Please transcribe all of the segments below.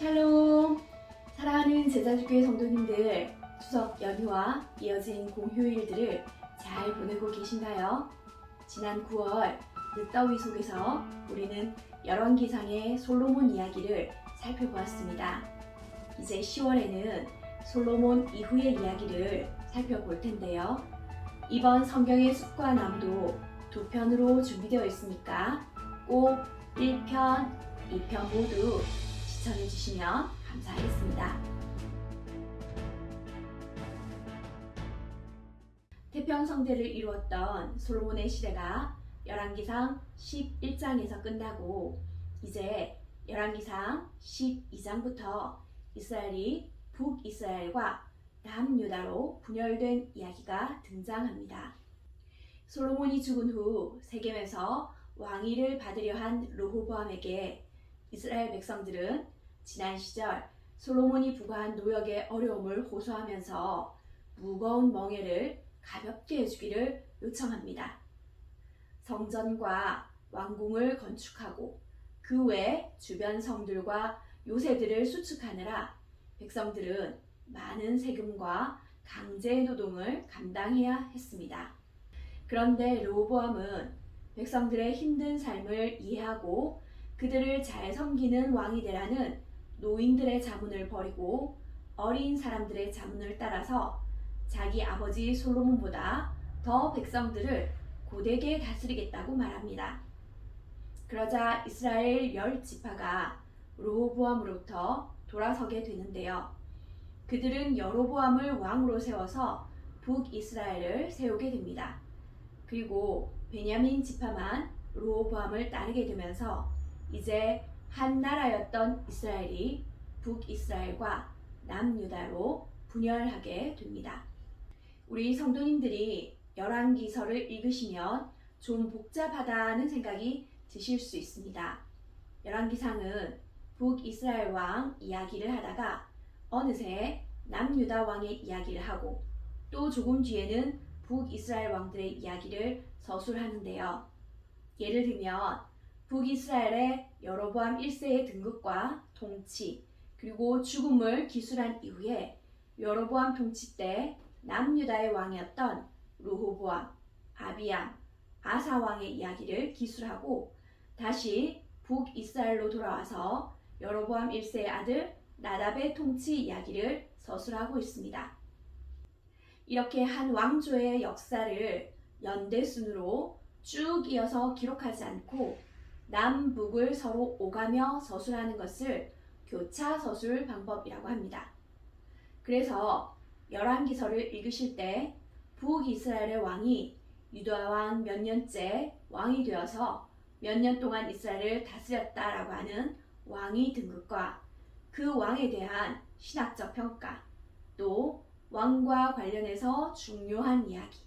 샬롬! 사랑하는 제자주교회 성도님들, 추석 연휴와 이어진 공휴일들을 잘 보내고 계신가요? 지난 9월 늦더위 속에서 우리는 열왕기상의 솔로몬 이야기를 살펴보았습니다. 이제 10월에는 솔로몬 이후의 이야기를 살펴볼 텐데요. 이번 성경의 숲과 나무도 두 편으로 준비되어 있으니까 꼭 1편, 2편 모두 시청해 주시면 감사하겠습니다. 태평성대를 이루었던 솔로몬의 시대가 열왕기상 11장에서 끝나고 이제 열왕기상 12장부터 이스라엘이 북이스라엘과 남유다로 분열된 이야기가 등장합니다. 솔로몬이 죽은 후 세겜에서 왕위를 받으려 한 르호보암에게 이스라엘 백성들은 지난 시절 솔로몬이 부과한 노역의 어려움을 호소하면서 무거운 멍에를 가볍게 해주기를 요청합니다. 성전과 왕궁을 건축하고 그 외 주변 성들과 요새들을 수축하느라 백성들은 많은 세금과 강제 노동을 감당해야 했습니다. 그런데 르호보암은 백성들의 힘든 삶을 이해하고 그들을 잘 섬기는 왕이 되라는 노인들의 자문을 버리고 어린 사람들의 자문을 따라서 자기 아버지 솔로몬보다 더 백성들을 고되게 다스리겠다고 말합니다. 그러자 이스라엘 10지파가 르호보암으로부터 돌아서게 되는데요. 그들은 여로보암을 왕으로 세워서 북이스라엘을 세우게 됩니다. 그리고 베냐민 지파만 르호보암을 따르게 되면서 이제 한 나라였던 이스라엘이 북이스라엘과 남유다로 분열하게 됩니다. 우리 성도님들이 열왕기서를 읽으시면 좀 복잡하다는 생각이 드실 수 있습니다. 열왕기상은 북이스라엘 왕 이야기를 하다가 어느새 남유다 왕의 이야기를 하고 또 조금 뒤에는 북이스라엘 왕들의 이야기를 서술하는데요. 예를 들면 북이스라엘의 여로보암 1세의 등극과 통치 그리고 죽음을 기술한 이후에 여로보암 통치 때 남유다의 왕이었던 르호보암, 아비암, 아사 왕의 이야기를 기술하고 다시 북이스라엘로 돌아와서 여로보암 1세의 아들 나답의 통치 이야기를 서술하고 있습니다. 이렇게 한 왕조의 역사를 연대순으로 쭉 이어서 기록하지 않고 남북을 서로 오가며 서술하는 것을 교차 서술 방법이라고 합니다. 그래서 열왕기서를 읽으실 때 북이스라엘의 왕이 유다 왕 몇 년째 왕이 되어서 몇 년 동안 이스라엘을 다스렸다라고 하는 왕위 등극과 그 왕에 대한 신학적 평가, 또 왕과 관련해서 중요한 이야기,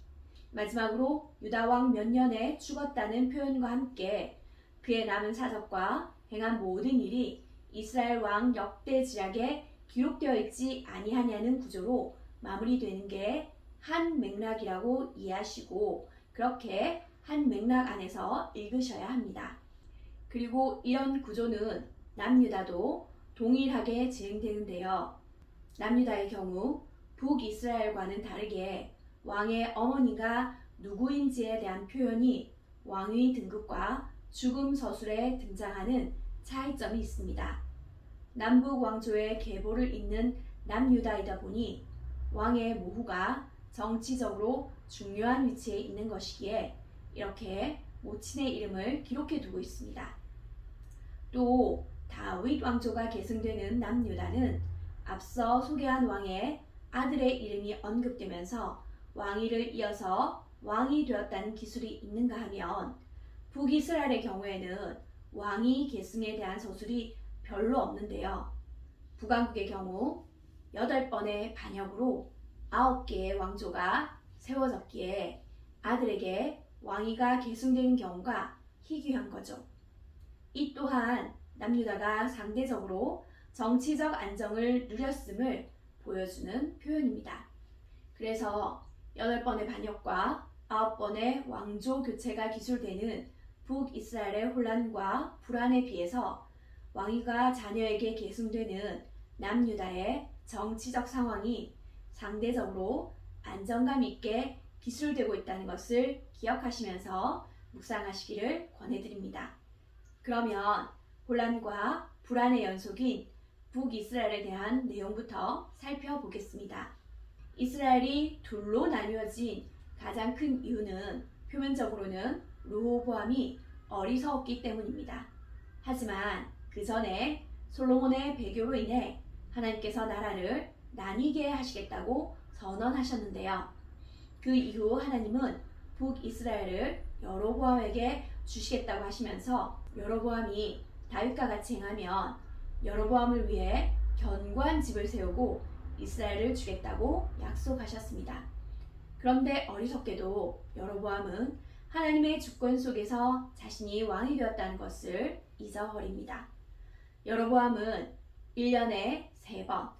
마지막으로 유다 왕 몇 년에 죽었다는 표현과 함께 그의 남은 사적과 행한 모든 일이 이스라엘 왕 역대 지략에 기록되어 있지 아니하냐는 구조로 마무리되는 게 한 맥락이라고 이해하시고 그렇게 한 맥락 안에서 읽으셔야 합니다. 그리고 이런 구조는 남유다도 동일하게 진행되는데요. 남유다의 경우 북이스라엘과는 다르게 왕의 어머니가 누구인지에 대한 표현이 왕위 등극과 죽음 서술에 등장하는 차이점이 있습니다. 남북 왕조의 계보를 잇는 남유다이다 보니 왕의 모후가 정치적으로 중요한 위치에 있는 것이기에 이렇게 모친의 이름을 기록해 두고 있습니다. 또 다윗 왕조가 계승되는 남유다는 앞서 소개한 왕의 아들의 이름이 언급되면서 왕위를 이어서 왕이 되었다는 기술이 있는가 하면 북이스라엘의 경우에는 왕위 계승에 대한 서술이 별로 없는데요. 북왕국의 경우 8번의 반역으로 9개의 왕조가 세워졌기에 아들에게 왕위가 계승되는 경우가 희귀한 거죠. 이 또한 남유다가 상대적으로 정치적 안정을 누렸음을 보여주는 표현입니다. 그래서 8번의 반역과 9번의 왕조 교체가 기술되는 북이스라엘의 혼란과 불안에 비해서 왕위가 자녀에게 계승되는 남유다의 정치적 상황이 상대적으로 안정감 있게 기술되고 있다는 것을 기억하시면서 묵상하시기를 권해드립니다. 그러면 혼란과 불안의 연속인 북이스라엘에 대한 내용부터 살펴보겠습니다. 이스라엘이 둘로 나뉘어진 가장 큰 이유는 표면적으로는 르호보암이 어리석었기 때문입니다. 하지만 그 전에 솔로몬의 배교로 인해 하나님께서 나라를 나뉘게 하시겠다고 선언하셨는데요. 그 이후 하나님은 북이스라엘을 여로보암에게 주시겠다고 하시면서 여로보암이 다윗과 같이 행하면 여로보암을 위해 견고한 집을 세우고 이스라엘을 주겠다고 약속하셨습니다. 그런데 어리석게도 여로보암은 하나님의 주권 속에서 자신이 왕이 되었다는 것을 잊어버립니다. 여로보암은 1년에 3번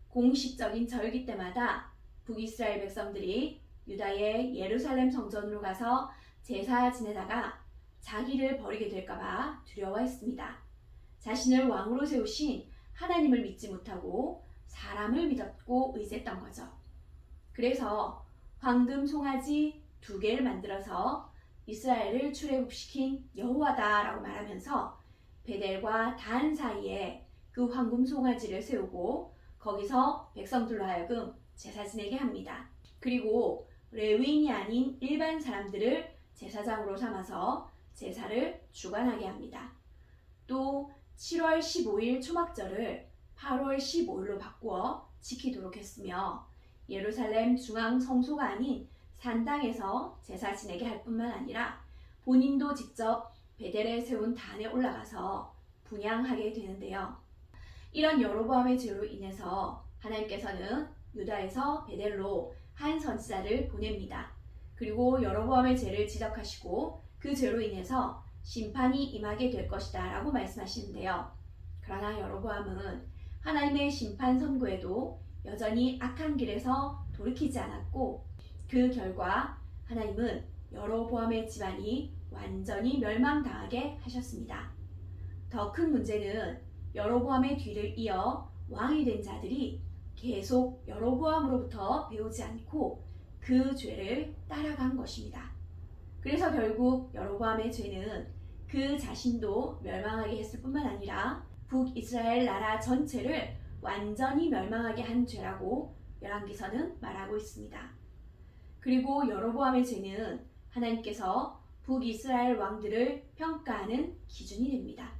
공식적인 절기 때마다 북이스라엘 백성들이 유다의 예루살렘 성전으로 가서 제사 지내다가 자기를 버리게 될까봐 두려워했습니다. 자신을 왕으로 세우신 하나님을 믿지 못하고 사람을 믿었고 의지했던 거죠. 그래서 황금 송아지 2개를 만들어서 이스라엘을 출애굽시킨 여호와다라고 말하면서 베델과 단 사이에 그 황금 송아지를 세우고 거기서 백성들로 하여금 제사 지내게 합니다. 그리고 레위인이 아닌 일반 사람들을 제사장으로 삼아서 제사를 주관하게 합니다. 또 7월 15일 초막절을 8월 15일로 바꾸어 지키도록 했으며 예루살렘 중앙 성소가 아닌 산당에서 제사 지내게 할 뿐만 아니라 본인도 직접 베델에 세운 단에 올라가서 분향하게 되는데요. 이런 여로보암의 죄로 인해서 하나님께서는 유다에서 베델로 한 선지자를 보냅니다. 그리고 여로보암의 죄를 지적하시고 그 죄로 인해서 심판이 임하게 될 것이다 라고 말씀하시는데요. 그러나 여로보암은 하나님의 심판 선고에도 여전히 악한 길에서 돌이키지 않았고 그 결과 하나님은 여로보암의 집안이 완전히 멸망당하게 하셨습니다. 더 큰 문제는 여로보암의 뒤를 이어 왕이 된 자들이 계속 여로보암으로부터 배우지 않고 그 죄를 따라간 것입니다. 그래서 결국 여로보암의 죄는 그 자신도 멸망하게 했을 뿐만 아니라 북이스라엘 나라 전체를 완전히 멸망하게 한 죄라고 열왕기서는 말하고 있습니다. 그리고 여로보암의 죄는 하나님께서 북이스라엘 왕들을 평가하는 기준이 됩니다.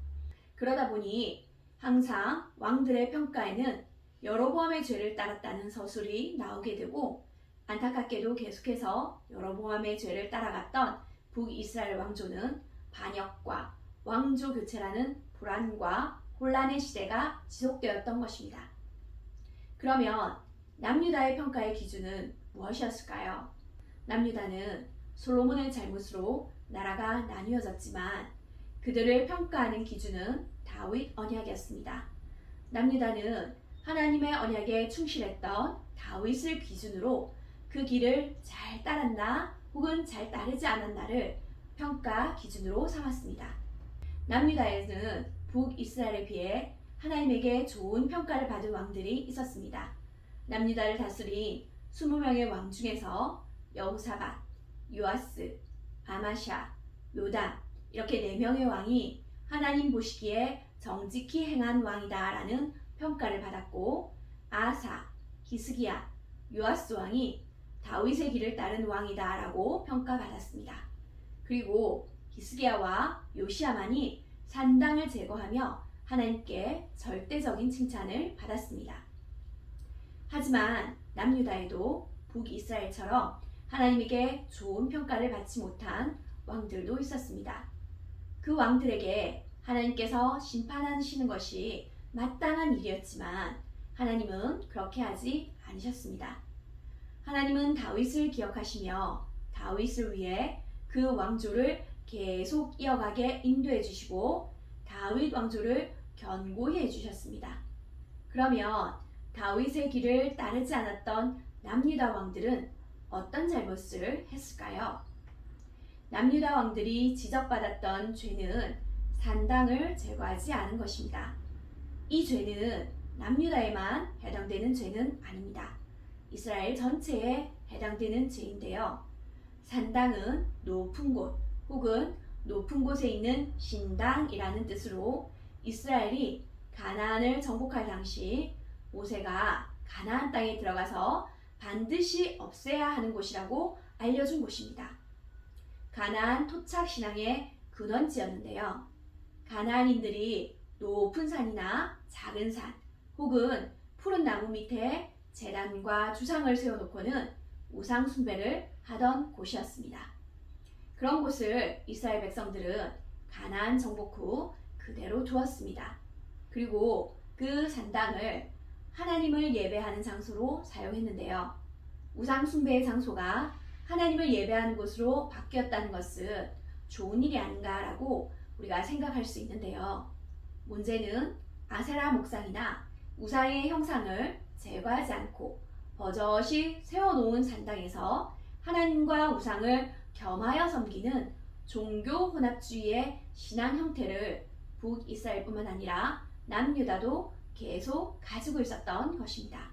그러다 보니 항상 왕들의 평가에는 여로보암의 죄를 따랐다는 서술이 나오게 되고 안타깝게도 계속해서 여로보암의 죄를 따라갔던 북이스라엘 왕조는 반역과 왕조 교체라는 불안과 혼란의 시대가 지속되었던 것입니다. 그러면 남유다의 평가의 기준은 무엇이었을까요? 남유다는 솔로몬의 잘못으로 나라가 나뉘어졌지만 그들을 평가하는 기준은 다윗 언약이었습니다. 남유다는 하나님의 언약에 충실했던 다윗을 기준으로 그 길을 잘 따랐나 혹은 잘 따르지 않았나를 평가 기준으로 삼았습니다. 남유다에는 북이스라엘에 비해 하나님에게 좋은 평가를 받은 왕들이 있었습니다. 남유다를 다스린 20명의 왕 중에서 여호사밧, 요아스, 아마샤, 요담 이렇게 4명의 왕이 하나님 보시기에 정직히 행한 왕이다라는 평가를 받았고 아사, 히스기야, 요아스 왕이 다윗의 길을 따른 왕이다라고 평가받았습니다. 그리고 히스기야와 요시야만이 산당을 제거하며 하나님께 절대적인 칭찬을 받았습니다. 하지만 남유다에도 북이스라엘처럼 하나님에게 좋은 평가를 받지 못한 왕들도 있었습니다. 그 왕들에게 하나님께서 심판하시는 것이 마땅한 일이었지만 하나님은 그렇게 하지 않으셨습니다. 하나님은 다윗을 기억하시며 다윗을 위해 그 왕조를 계속 이어가게 인도해 주시고 다윗 왕조를 견고히 해주셨습니다. 그러면 다윗의 길을 따르지 않았던 남유다 왕들은 어떤 잘못을 했을까요? 남유다 왕들이 지적받았던 죄는 산당을 제거하지 않은 것입니다. 이 죄는 남유다에만 해당되는 죄는 아닙니다. 이스라엘 전체에 해당되는 죄인데요. 산당은 높은 곳 혹은 높은 곳에 있는 신당이라는 뜻으로 이스라엘이 가나안을 정복할 당시 모세가 가나안 땅에 들어가서 반드시 없애야 하는 곳이라고 알려준 곳입니다. 가나안 토착 신앙의 근원지였는데요. 가나안인들이 높은 산이나 작은 산 혹은 푸른 나무 밑에 제단과 주상을 세워놓고는 우상 숭배를 하던 곳이었습니다. 그런 곳을 이스라엘 백성들은 가나안 정복 후 그대로 두었습니다. 그리고 그 산당을 하나님을 예배하는 장소로 사용했는데요. 우상 숭배의 장소가 하나님을 예배하는 곳으로 바뀌었다는 것은 좋은 일이 아닌가라고 우리가 생각할 수 있는데요. 문제는 아세라 목상이나 우상의 형상을 제거하지 않고 버젓이 세워놓은 산당에서 하나님과 우상을 겸하여 섬기는 종교 혼합주의의 신앙 형태를 북이스라엘뿐만 아니라 남유다도 계속 가지고 있었던 것입니다.